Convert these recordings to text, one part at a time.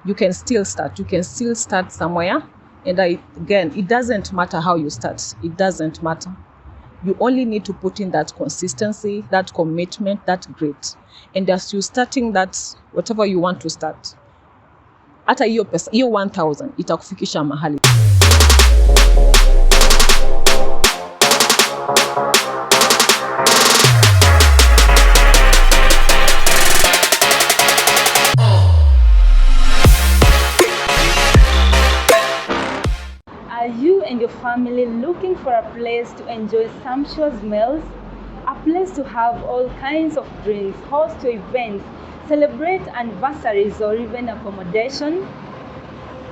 you can still start. You can still start somewhere. And again, it doesn't matter how you start. It doesn't matter. You only need to put in that consistency, that commitment, that grit. And as you're starting that, whatever you want to start, hata hiyo 1000 itakufikisha mahali. Are you and your family looking for a place to enjoy sumptuous meals? A place to have all kinds of drinks, host your events, celebrate anniversaries, or even accommodation?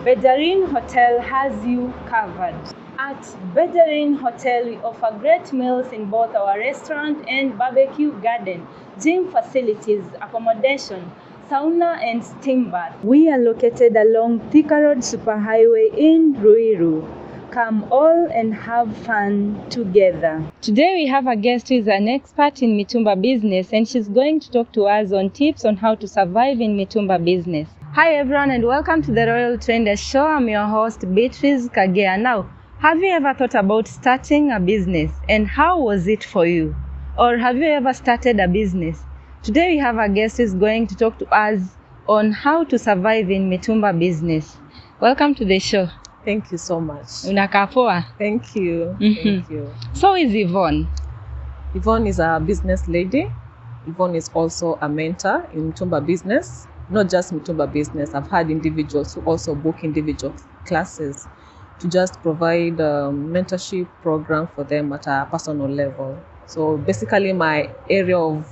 Bedouin Hotel has you covered. At Bedouin Hotel, we offer great meals in both our restaurant and barbecue garden, gym facilities, accommodation, sauna and steam bath. We are located along Thika Road Superhighway in Ruiru. Come all and have fun together. Today we have a guest who is an expert in Mitumba business, and she's going to talk to us on tips on how to survive in Mitumba business. Hi everyone and welcome to the Royal Trader Show. I'm your host Beatrice Kagea. Now, have you ever thought about starting a business, and how was it for you? Or have you ever started a business? Today we have a guest who is going to talk to us on how to survive in Mitumba business. Welcome to the show. Thank you so much. Unakaa poa? Thank you. Thank you. So is Yvonne. Yvonne is a business lady. Yvonne is also a mentor in Mitumba business. Not just Mitumba business. I've had individuals who also book individual classes to just provide a mentorship program for them at a personal level. So basically my area of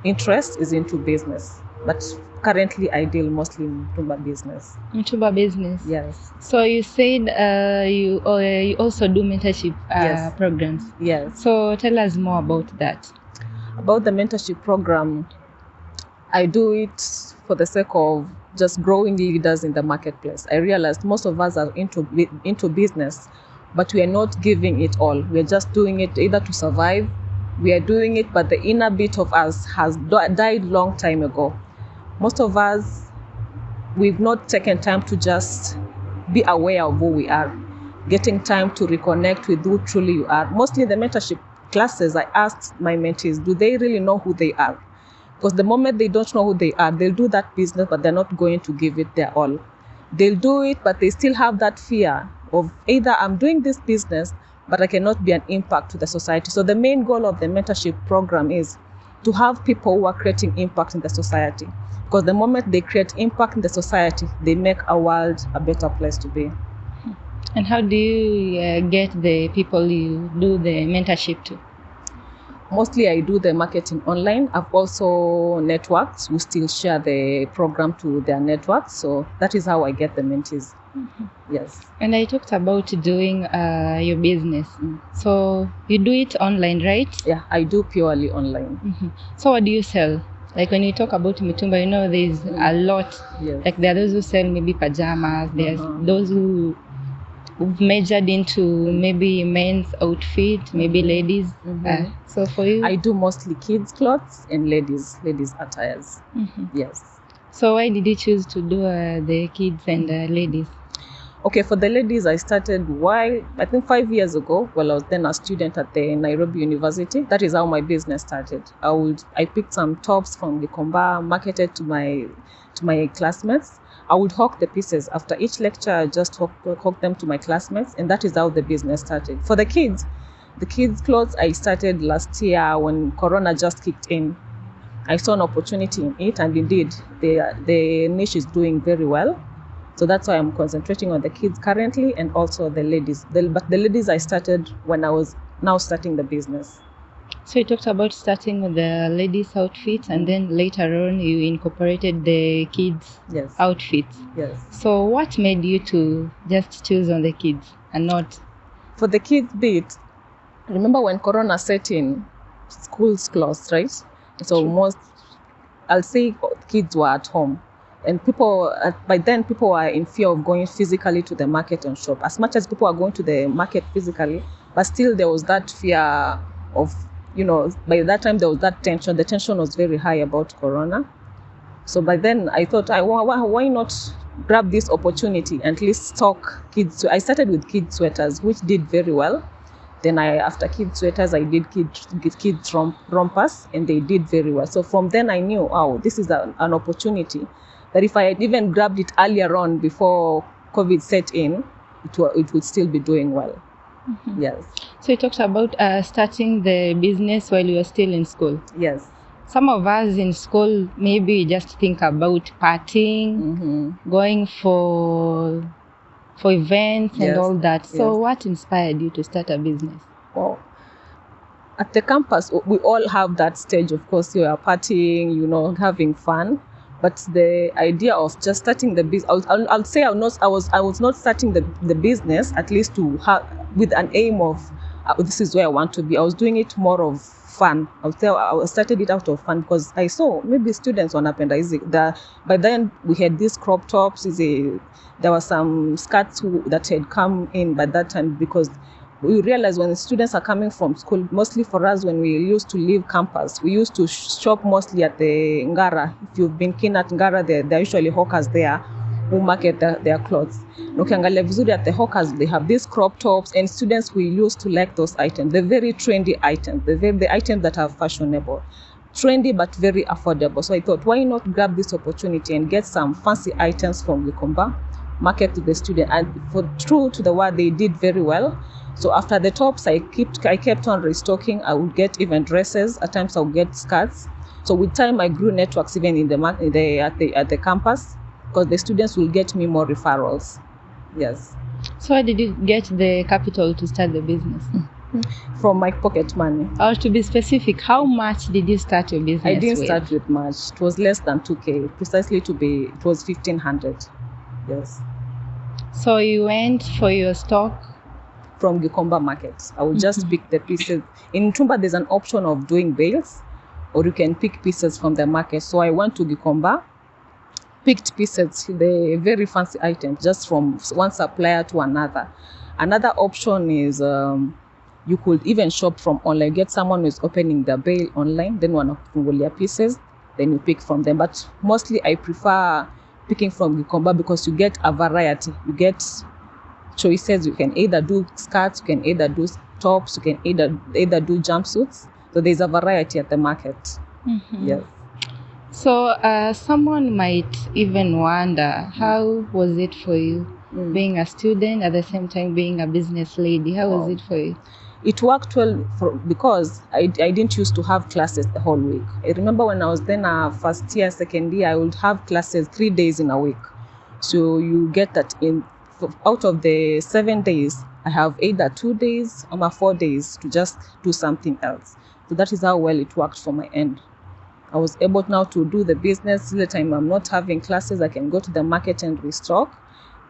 interest is into business, but currently I deal mostly in Mitumba business. Mitumba business? Yes. So you said you also do mentorship Yes. programs? Yes. So tell us more about that. About the mentorship program, I do it for the sake of just growing leaders in the marketplace. I realized most of us are into business, but we are not giving it all. We are just doing it either to survive. We are doing it, but the inner bit of us has died long time ago. Most of us, we've not taken time to just be aware of who we are, getting time to reconnect with who truly you are. Mostly in the mentorship classes, I asked my mentees, do they really know who they are? Because the moment they don't know who they are, they'll do that business, but they're not going to give it their all. They'll do it, but they still have that fear of either I'm doing this business, but I cannot be an impact to the society. So the main goal of the mentorship program is to have people who are creating impact in the society. Because the moment they create impact in the society, they make our world a better place to be. And how do you get the people you do the mentorship to? Mostly I do the marketing online. I've also networks who still share the program to their networks. So that is how I get the mentees. Mm-hmm. Yes. And I talked about doing your business. So you do it online, right? Yeah, I do purely online. Mm-hmm. So what do you sell? Like when you talk about Mitumba, you know there's a lot. Yes. Like there are those who sell maybe pajamas. There's those who've measured into maybe men's outfit, maybe ladies. So for you? I do mostly kids' clothes and ladies' attires. Yes. So why did you choose to do the kids and ladies? Okay, for the ladies, I started I think 5 years ago, while I was then a student at the Nairobi University. That is how my business started. I picked some tops from Gikomba, marketed to my classmates. I would hawk the pieces. After each lecture, I just hawk them to my classmates, and that is how the business started. For the kids clothes, I started last year when Corona just kicked in. I saw an opportunity in it, and indeed, the niche is doing very well. So that's why I'm concentrating on the kids currently, and also the ladies. But the ladies I started when I was now starting the business. So you talked about starting with the ladies' outfits, and then later on you incorporated the kids' outfits. Yes. So what made you to just choose on the kids and not? For the kids bit, remember when Corona set in, schools closed, right? So I'll say kids were at home. And by then people were in fear of going physically to the market and shop. As much as people are going to the market physically, but still there was that fear of, by that time there was that tension. The tension was very high about Corona. So by then I thought, why not grab this opportunity and at least stock kids. I started with kids sweaters, which did very well. Then after kids sweaters, I did kids rompers, and they did very well. So from then I knew, this is an opportunity that if I had even grabbed it earlier on before COVID set in, it would still be doing well. Mm-hmm. Yes. So you talked about starting the business while you were still in school. Yes. Some of us in school maybe just think about partying, mm-hmm. going for events, yes. and all that. So yes. What inspired you to start a business? Well, at the campus, we all have that stage. Of course, you are partying, having fun. But the idea of just starting the business, I'll say I was not starting the business, at least with an aim of this is where I want to be. I was doing it more of fun. I started it out of fun because I saw maybe students wanapenda by then we had these crop tops. There were some skirts that had come in by that time, because we realized when the students are coming from school, mostly for us when we used to leave campus, we used to shop mostly at the Ngara. If you've been keen at Ngara, there are usually hawkers there who market their clothes. Ukiangalia vizuri at the hawkers, they have these crop tops, and students we used to like those items. They're very trendy items, the items that are fashionable, trendy but very affordable. So I thought, why not grab this opportunity and get some fancy items from Gikomba, market to the student, and for true to the word, they did very well. So after the tops, I kept on restocking. I would get even dresses. At times, I would get skirts. So with time, I grew networks even at the campus, because the students will get me more referrals. Yes. So where did you get the capital to start the business? From my pocket money. Or to be specific, how much did you start your business? I didn't start with much. It was less than 2K. Precisely it was 1,500. Yes. So you went for your stock from Gikomba markets. I would just pick the pieces. In Mitumba, there's an option of doing bales, or you can pick pieces from the market. So I went to Gikomba, picked pieces, the very fancy items, just from one supplier to another. Another option is you could even shop from online. Get someone who's opening the bale online, then one of your pieces, then you pick from them. But mostly I prefer picking from Gikomba because you get a variety. You get choices. You can either do skirts, you can either do tops, you can either do jumpsuits. So there's a variety at the market. Mm-hmm. Yes. So someone might even wonder, how was it for you being a student at the same time being a business lady? How was it for you? It worked well because I didn't used to have classes the whole week. I remember when I was then first year, second year, I would have classes 3 days in a week. So you get that out of the 7 days, I have either 2 days or 4 days to just do something else. So that is how well it worked for my end. I was able now to do the business. The time I'm not having classes, I can go to the market and restock.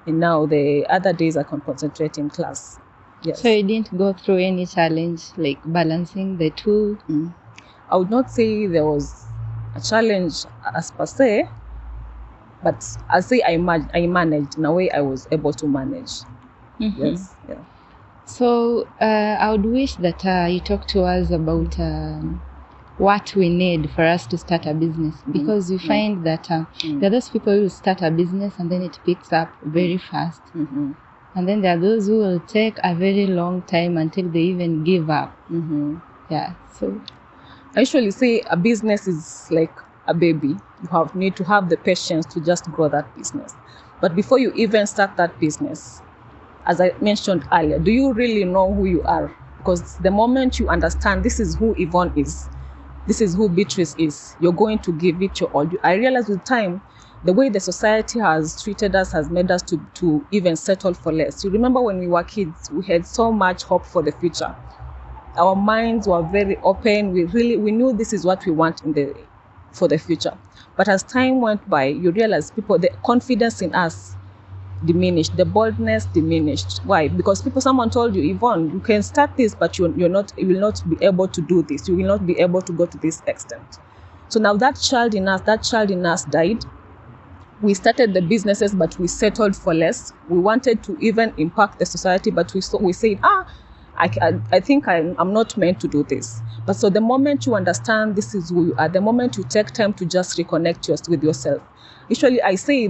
And now the other days I can concentrate in class. Yes. So you didn't go through any challenge like balancing the two? I would not say there was a challenge as per se, but I'll say I managed in a way I was able to manage. Mm-hmm. Yes. Yeah. So I would wish that you talk to us about what we need for us to start a business, because you find that there are those people who start a business and then it picks up very fast. Mm-hmm. And then there are those who will take a very long time until they even give up. Mm-hmm. Yeah. So I usually say a business is like a baby. You need to have the patience to just grow that business. But before you even start that business, as I mentioned earlier, do you really know who you are? Because the moment you understand this is who Yvonne is, this is who Beatrice is, you're going to give it your all. I realized with time, the way the society has treated us has made us to even settle for less. You remember when we were kids, we had so much hope for the future. Our minds were very open. We knew this is what we want for the future. But as time went by, you realize the confidence in us diminished, the boldness diminished. Why? Because someone told you, Yvonne, you can start this, but you will not be able to do this. You will not be able to go to this extent. So now that child in us died. We started the businesses, but we settled for less. We wanted to even impact the society, but we said, I think I'm not meant to do this. But so the moment you understand this is who you are, the moment you take time to just reconnect with yourself. Usually I say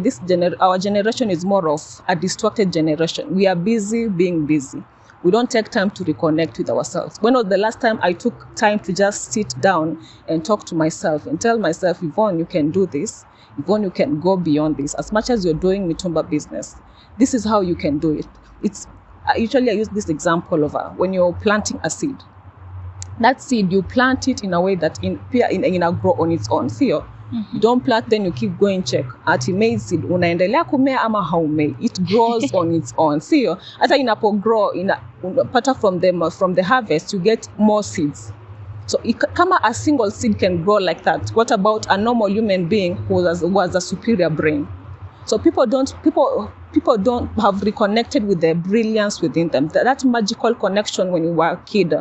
our generation is more of a distracted generation. We are busy being busy. We don't take time to reconnect with ourselves. When was the last time I took time to just sit down and talk to myself and tell myself, Yvonne, you can do this. Yvonne, you can go beyond this. As much as you're doing Mitumba business, this is how you can do it. Usually I use this example of when you're planting a seed. That seed, you plant it in a way that in grow on its own. See, you don't plant, then you keep going check. Ati made seed, unaendelea kumea ama haumei. It grows on its own. See, hata inapo grow, apart from the harvest, you get more seeds. So kama a single seed can grow like that, what about a normal human being who was a superior brain? So people don't have reconnected with their brilliance within them. That magical connection when you were a kid,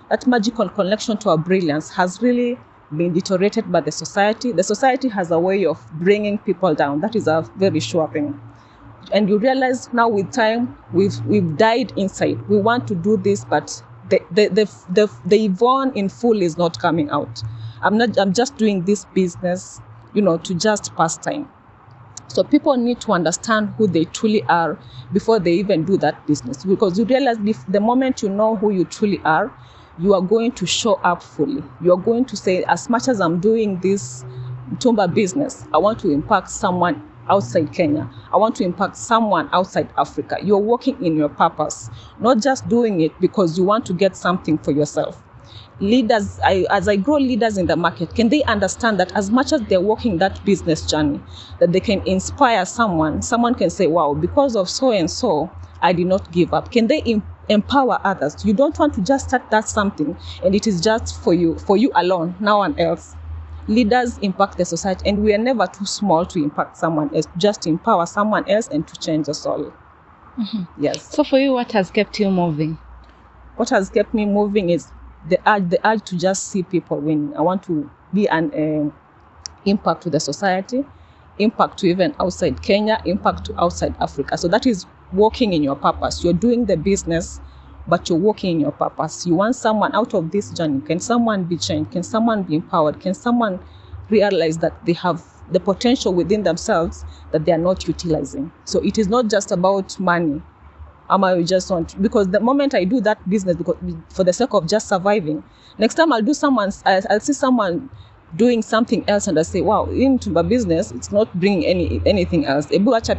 that magical connection to our brilliance has really been deteriorated by the society. The society has a way of bringing people down. That is a very sure thing. And you realize now with time, we've died inside. We want to do this, but the Yvonne in full is not coming out. I'm just doing this business, to just pass time. So people need to understand who they truly are before they even do that business. Because you realize the moment you know who you truly are, you are going to show up fully. You are going to say, as much as I'm doing this Mitumba business, I want to impact someone outside Kenya. I want to impact someone outside Africa. You're working in your purpose, not just doing it because you want to get something for yourself. Leaders, as I grow leaders in the market, can they understand that as much as they're walking that business journey, that they can inspire someone can say, wow, because of so and so, I did not give up. Can they empower others? You don't want to just start that something and it is just for you alone, no one else. Leaders impact the society, and we are never too small to impact someone else, just to empower someone else and to change us all. Mm-hmm. Yes. So for you, what has kept you moving? What has kept me moving is the urge to just see people win. I want to be an impact to the society, impact to even outside Kenya, impact to outside Africa. So that is walking in your purpose. You're doing the business, but you're walking in your purpose. You want someone out of this journey. Can someone be changed? Can someone be empowered? Can someone realize that they have the potential within themselves that they are not utilizing? So it is not just about money. You just want, because the moment I do that business for the sake of just surviving, next time I'll see someone doing something else and I say, wow, into my business, it's not bringing anything else. Because I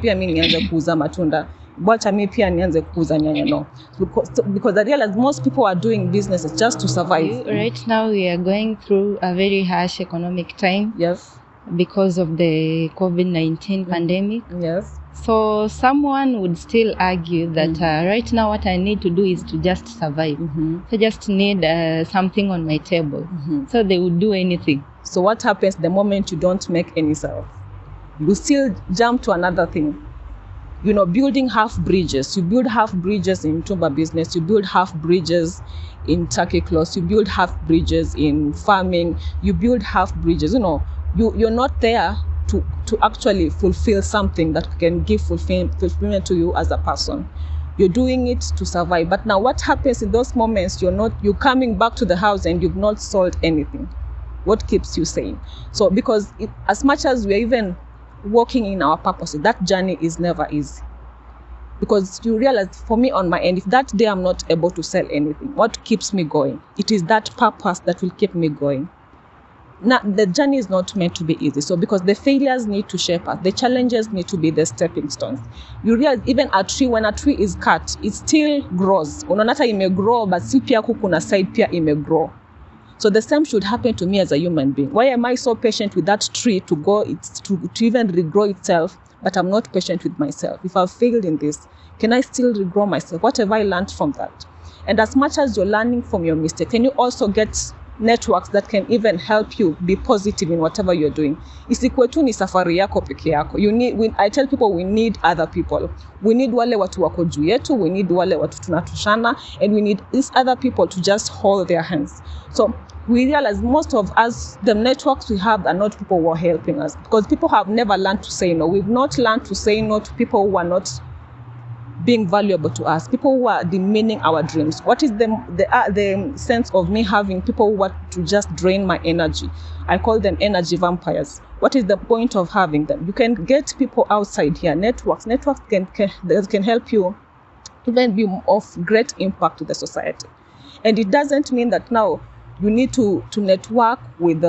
realize most people are doing businesses just to survive. Right now we are going through a very harsh economic time. Yes. Because of the COVID-19 pandemic. Yes. So someone would still argue that right now what I need to do is to just survive. Mm-hmm. So I just need something on my table. Mm-hmm. So they would do anything. So what happens the moment you don't make any sales? You still jump to another thing. Building half bridges. You build half bridges in Mitumba business. You build half bridges in turkey claws. You build half bridges in farming. You build half bridges. You're not there to actually fulfill something that can give fulfillment to you as a person. You're doing it to survive. But now what happens in those moments, you're coming back to the house and you've not sold anything. What keeps you sane? So because as much as we're even working in our purpose, that journey is never easy. Because you realize, for me on my end, if that day I'm not able to sell anything, what keeps me going? It is that purpose that will keep me going. Now, the journey is not meant to be easy. So because the failures need to shape us, the challenges need to be the stepping stones. You realize even when a tree is cut, it still grows. Unonata ime grow, but si pia kuna side pia ime grow. So the same should happen to me as a human being. Why am I so patient with that tree to even regrow itself, but I'm not patient with myself? If I've failed in this, can I still regrow myself? What have I learned from that? And as much as you're learning from your mistake, can you also get networks that can even help you be positive in whatever you're doing? Isikuwe tu ni safari yako peke yako. I tell people we need other people. We need wale watu wako juu yetu, we need wale watu tunatushana, and we need these other people to just hold their hands. So we realize most of us, the networks we have are not people who are helping us, because people have never learned to say no. We've not learned to say no to people who are not being valuable to us, people who are demeaning our dreams. What is the sense of me having people who want to just drain my energy? I call them energy vampires. What is the point of having them? You can get people outside here, networks can help you even be of great impact to the society. And it doesn't mean that now you need to network with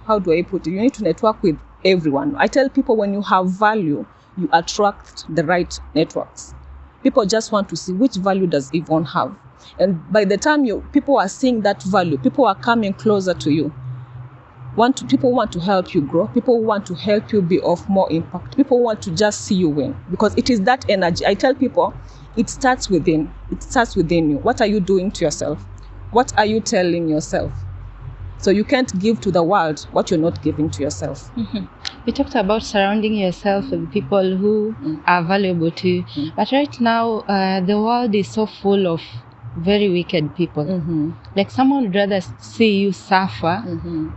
how do I put it? You need to network with everyone. I tell people, when you have value, you attract the right networks. People just want to see which value does Yvonne have. And by the time people are seeing that value, people are coming closer to you. People want to help you grow. People want to help you be of more impact. People want to just see you win, because it is that energy. I tell people, it starts within. It starts within you. What are you doing to yourself? What are you telling yourself? So you can't give to the world what you're not giving to yourself. Mm-hmm. You talked about surrounding yourself with people who are valuable to you. But right now, the world is so full of very wicked people. Like, someone would rather see you suffer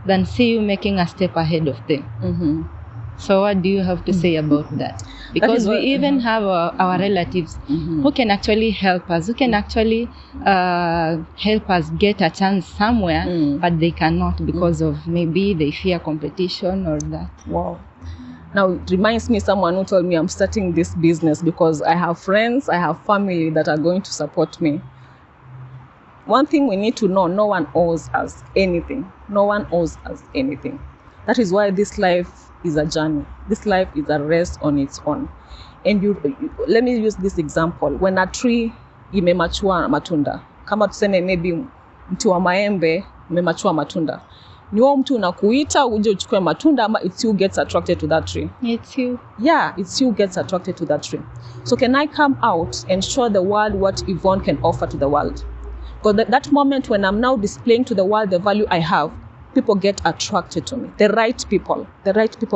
than see you making a step ahead of them. So what do you have to say about that? Because we even have our relatives who can actually help us, who can actually help us get a chance somewhere, but they cannot because of maybe they fear competition or that. Wow. Now it reminds me someone who told me I'm starting this business because I have friends, I have family that are going to support me. One thing we need to know, no one owes us anything. No one owes us anything. That is why this life is a journey. This life is a race on its own. And let me use this example. When a tree imemachua matunda, kama tuseme maybe mti wa maembe imemachua matunda, ni wao mtu unakuita uje uchukue matunda, ama it's you gets attracted to that tree? It's you. Yeah, it's you gets attracted to that tree. So can I come out and show the world what Yvonne can offer to the world? Because that moment when I'm now displaying to the world the value I have, people get attracted to me. The right people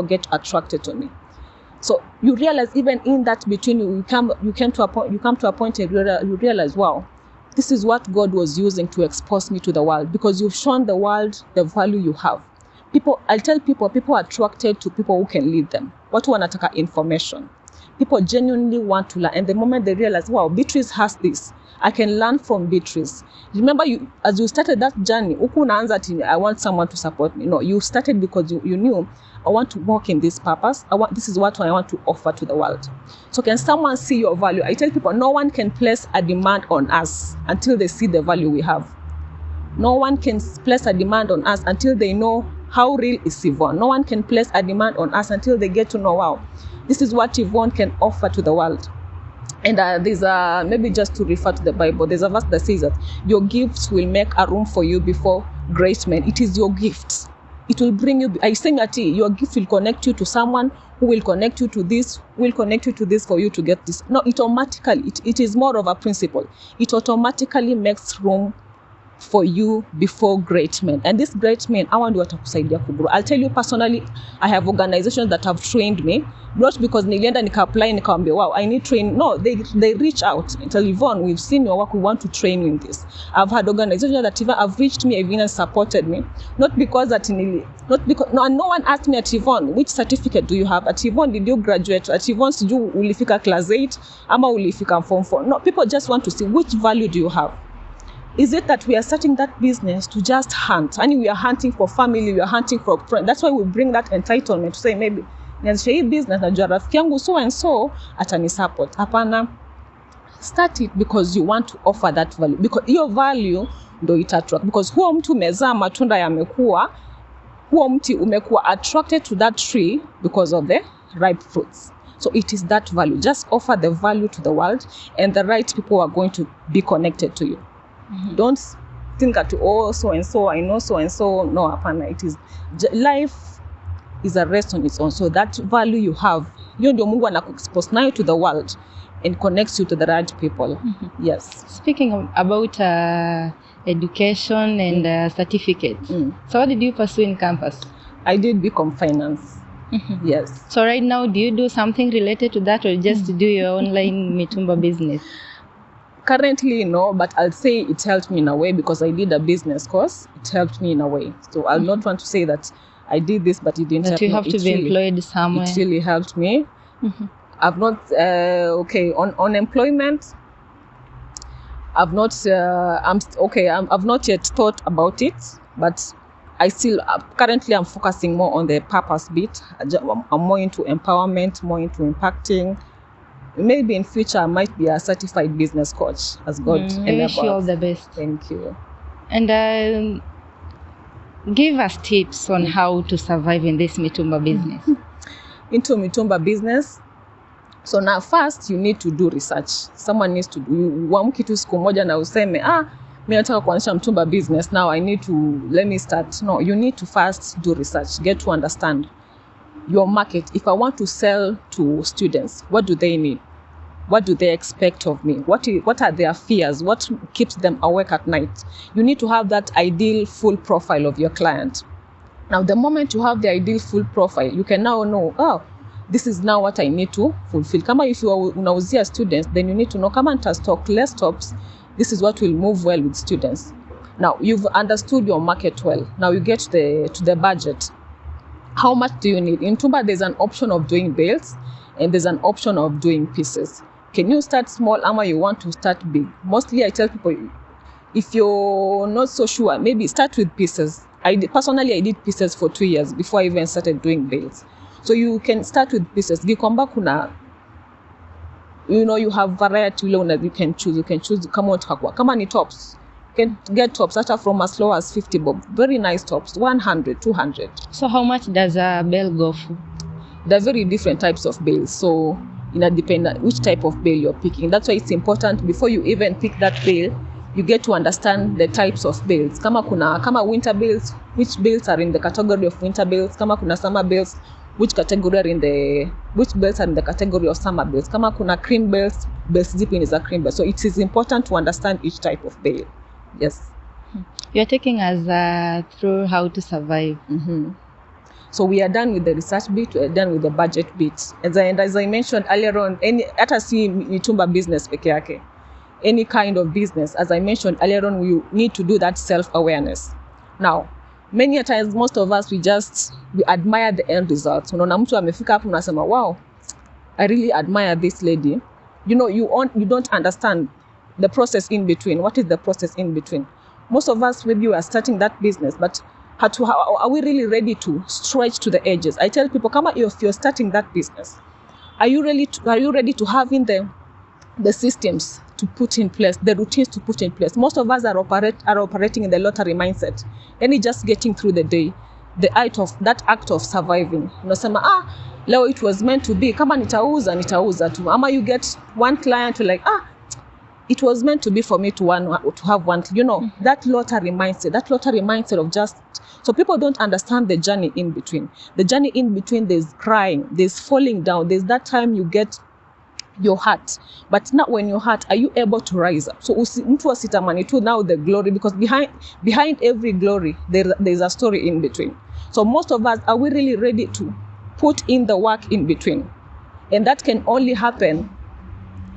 get attracted to me. So you realize even in that between you come to a point and you realize, wow, this is what God was using to expose me to the world, because you've shown the world the value you have. I tell people are attracted to people who can lead them. Watu wanataka information. People genuinely want to learn, and the moment they realize, wow, Beatrice has this, I can learn from Beatrice. Remember, as you started that journey, I want someone to support me. No, you started because you knew, I want to walk in this purpose. This is what I want to offer to the world. So can someone see your value? I tell people, no one can place a demand on us until they see the value we have. No one can place a demand on us until they know how real is Yvonne. No one can place a demand on us until they get to know, wow, this is what Yvonne can offer to the world. And there's maybe just to refer to the Bible, there's a verse that says that your gifts will make a room for you before great men. It is your gifts. It will bring you, I say that your gift will connect you to someone who will connect you to this, will connect you to this for you to get this. No, it is more of a principle. It automatically makes room for you before great men. And these great men, I want to kusaidia kubro. I'll tell you personally, I have organizations that have trained me, not because nilienda nika-apply nikaambia, wow, I need training. No, they reach out and tell Yvonne, we've seen your work, we want to train you in this. I've had organizations that even have reached me, even supported me, no one asked me at Yvonne, which certificate do you have? At Yvonne, did you graduate? At Yvonne, did you ulifika class 8? Ama ulifika form 4? No, people just want to see which value do you have. Is it that we are starting that business to just hunt? I mean, we are hunting for family, we are hunting for friends. That's why we bring that entitlement to say, maybe, nianzishe hii business, najua rafiki yangu so and so atani support. Hapana, start it because you want to offer that value. Because your value ndo itattract. Because huo mtu umezaa matunda yamekuwa, huo mti umekuwa attracted to that tree because of the ripe fruits. So it is that value. Just offer the value to the world, and the right people are going to be connected to you. Mm-hmm. Don't think that, oh, so and so, I know so and so. No, hapana. It is, life is a rest on its own. So that value you have, hiyo ndio Mungu anakuexpose nayo to the world and connects you to the right people. Mm-hmm. Yes. Speaking about education and certificates. So what did you pursue in campus? I did Gikomba finance. Mm-hmm. Yes. So right now, do you do something related to that, or just do your online Mitumba business? Currently, no, but I'll say it helped me in a way because I did a business course. It helped me in a way. So I'll not want to say that I did this, but it didn't help me. That you have to be employed somewhere. It really helped me. I've not on unemployment. I've not I've not yet thought about it, but I still currently I'm focusing more on the purpose bit. I'm more into empowerment, more into impacting. Maybe in future I might be a certified business coach as God enables. I wish you all the best. Thank you. And give us tips on how to survive in this Mitumba business. Into Mitumba business. So now first you need to do research. Someone needs to do. Uamki tu siku moja na useme mimi nataka kuanzisha Mitumba business, now I need to let me start. No, you need to first do research, get to understand your market. If I want to sell to students, what do they need? What do they expect of me? What are their fears? What keeps them awake at night? You need to have that ideal full profile of your client. Now, the moment you have the ideal full profile, you can now know, this is now what I need to fulfill. Kama if you are unauzia students, then you need to know, kama nita stock less tops, this is what will move well with students. Now, you've understood your market well. Now you get to the budget. How much do you need? In Tumba, there's an option of doing bales and there's an option of doing pieces. Can you start small, or you want to start big? Mostly I tell people, if you're not so sure, maybe start with pieces. Personally, I did pieces for 2 years before I even started doing bales. So you can start with pieces. Gikomba kuna, you have variety that you can choose. You can choose kama ni tops. You can get tops that are from as low as 50 bob. Very nice tops, 100, 200. So how much does a bale go for? There are very different types of bales. So depends on which type of bale you're picking. That's why it's important before you even pick that bale, you get to understand the types of bales. Kama winter bales, which bales are in the category of winter bales. Kama kuna summer bales, which bales are in the category of summer bales. Kama kuna cream bales zipping is a cream bale. So it is important to understand each type of bale. Yes. You're taking us through how to survive. Mm-hmm. So we are done with the research bit, we are done with the budget bit. As I mentioned earlier on, hata si Mitumba business peke yake. Any kind of business, as I mentioned earlier on, we need to do that self-awareness. Now, many times, most of us, we admire the end results. Unaona mtu amefika hapo unasema, wow, I really admire this lady. You don't understand the process in between. What is the process in between? Most of us, maybe we are starting that business, but are we really ready to stretch to the edges? I tell people, if you're starting that business, are you ready to have in the systems to put in place, the routines to put in place? Most of us are operating in the lottery mindset, and just getting through the day, that act of surviving. Unasema leo it was meant to be, kama nitauza tu. Ama you get one client to like it was meant to be for me to have one, that lottery mindset of just, so people don't understand the journey in between. The journey in between, there's crying, there's falling down, there's that time you get your heart, but not when your heart, are you able to rise up? So mtu asitamani tu now the glory, because behind every glory, there's a story in between. So most of us, are we really ready to put in the work in between? And that can only happen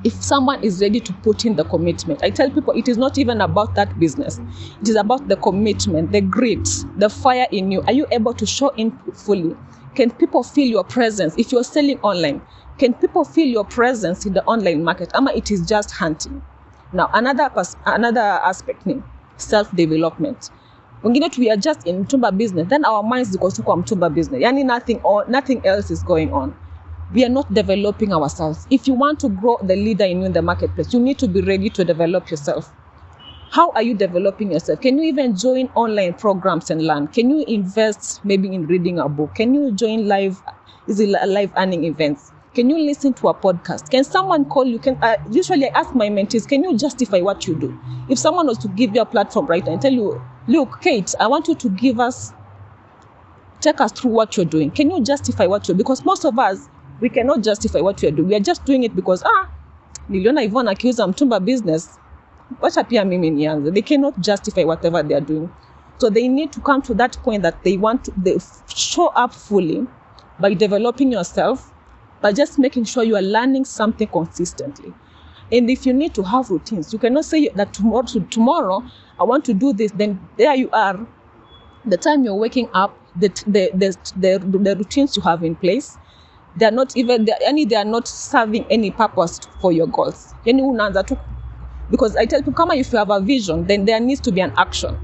if someone is ready to put in the commitment. I tell people, it is not even about that business. It is about the commitment, the grit, the fire in you. Are you able to show in fully? Can people feel your presence? If you're selling online, can people feel your presence in the online market? Ama it is just hunting. Now, another aspect, self-development. Wengine we are just in Mitumba business, then our minds go to Mitumba business. Yani nothing else is going on. We are not developing ourselves. If you want to grow the leader in the marketplace, you need to be ready to develop yourself. How are you developing yourself? Can you even join online programs and learn? Can you invest maybe in reading a book? Can you join live earning events? Can you listen to a podcast? Can someone call you? Usually I ask my mentees, can you justify what you do? If someone was to give you a platform right now and tell you, look, Kate, I want you to take us through what you're doing. Can you justify what you're doing? Because most of us, we cannot justify what we are doing. We are just doing it because, niliona Yvonne akiuza Mitumba business, wacha pia mimi nianze. They cannot justify whatever they are doing. So they need to come to that point that they show up fully by developing yourself, by just making sure you are learning something consistently. And if you need to have routines, you cannot say that tomorrow I want to do this, then there you are. The time you're waking up, the routines you have in place, they are not even they are not serving any purpose for your goals. Yani unaanza tu, because I tell people, kama if you have a vision, then there needs to be an action.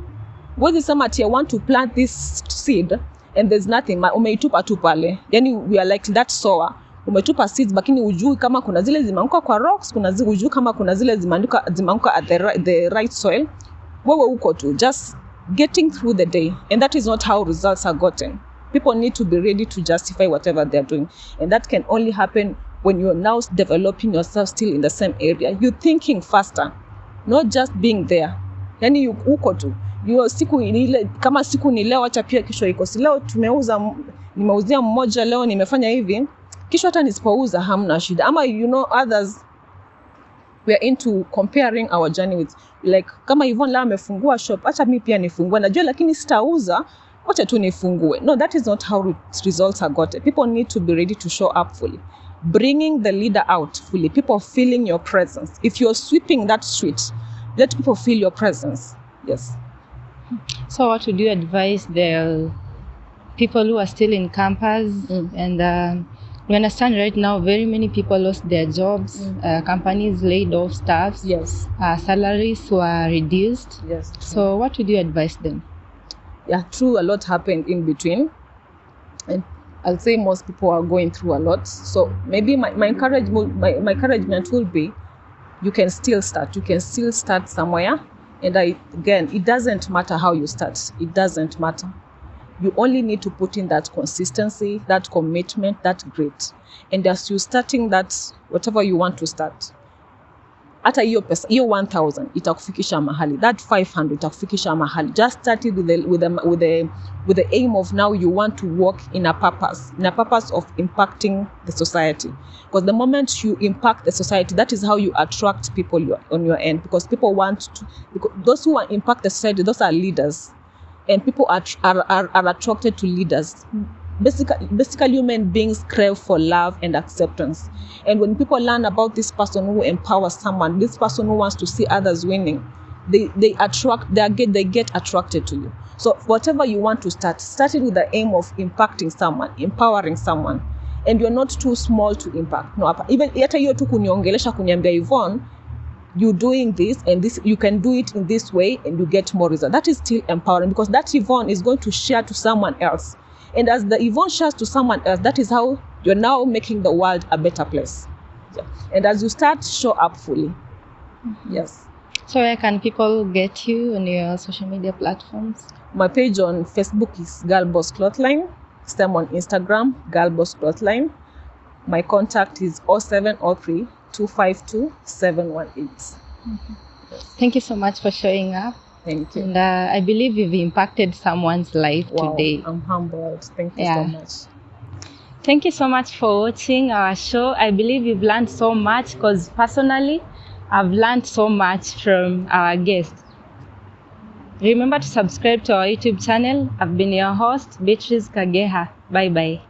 Whether some at want to plant this seed and there's nothing, umeitupa tu pale. Yani we are like that sower. Umetupa seeds lakini ujui kama kuna zile zimeanguka kwa rocks, kuna zile ujui kama kuna zile zimeanguka at the right soil. Wewe uko tu just getting through the day, and that is not how results are gotten. People need to be ready to justify whatever they're doing, and that can only happen when you're now developing yourself still in the same area. You're thinking faster, not just being there. Yani uko tu. Siku ile kama siku ni leo, acha pia kesho iko. Si leo nimeuzia mmoja, leo nimefanya hivi, kesho hata nisipouza hamna shida. Ama others, we are into comparing our journey with, like kama Yvonne leo amefungua shop, acha mimi pia nifungue. Najua lakini sitauza, acha tu nifungue. No, that is not how results are gotten. People need to be ready to show up fully. Bringing the leader out fully. People feeling your presence. If you're sweeping that street, let people feel your presence. Yes. So what would you advise the people who are still in campus? And we understand right now very many people lost their jobs, companies laid off staffs, yes, salaries were reduced. Yes. So what would you advise them? Yeah, true, a lot happened in between, and I'll say most people are going through a lot. So maybe my encouragement will be, you can still start somewhere. And again, it doesn't matter how you start. It doesn't matter. You only need to put in that consistency, that commitment, that grit. And as you're starting that, whatever you want to start, hata hiyo 1,000 itakufikisha mahali, that 500 itakufikisha mahali. Just start it with the aim of now you want to work in a purpose of impacting the society. Because the moment you impact the society, that is how you attract people on your end. Because people those who impact the society, those are leaders, and people are attracted to leaders. Basically, human beings crave for love and acceptance. And when people learn about this person who empowers someone, this person who wants to see others winning, they get attracted to you. So whatever you want to start it with the aim of impacting someone, empowering someone. And you're not too small to impact. No, even hata hiyo tu kuniongelesha kuniambia Yvonne, you doing this and this, you can do it in this way and you get more results. That is still empowering, because that Yvonne is going to share to someone else. And as the Yvonne shares to someone else, that is how you're now making the world a better place. Yeah. And as you start, show up fully. Yes. So where can people get you on your social media platforms? My page on Facebook is Girl Boss Clothline. Same on Instagram, Girl Boss Clothline. My contact is 0703 252 718. Yes. Thank you so much for showing up. Thank you. And I believe you've impacted someone's life today. I'm humbled. Thank you so much. Thank you so much for watching our show. I believe you've learned so much, because personally, I've learned so much from our guest. Remember to subscribe to our YouTube channel. I've been your host, Beatrice Kageha. Bye-bye.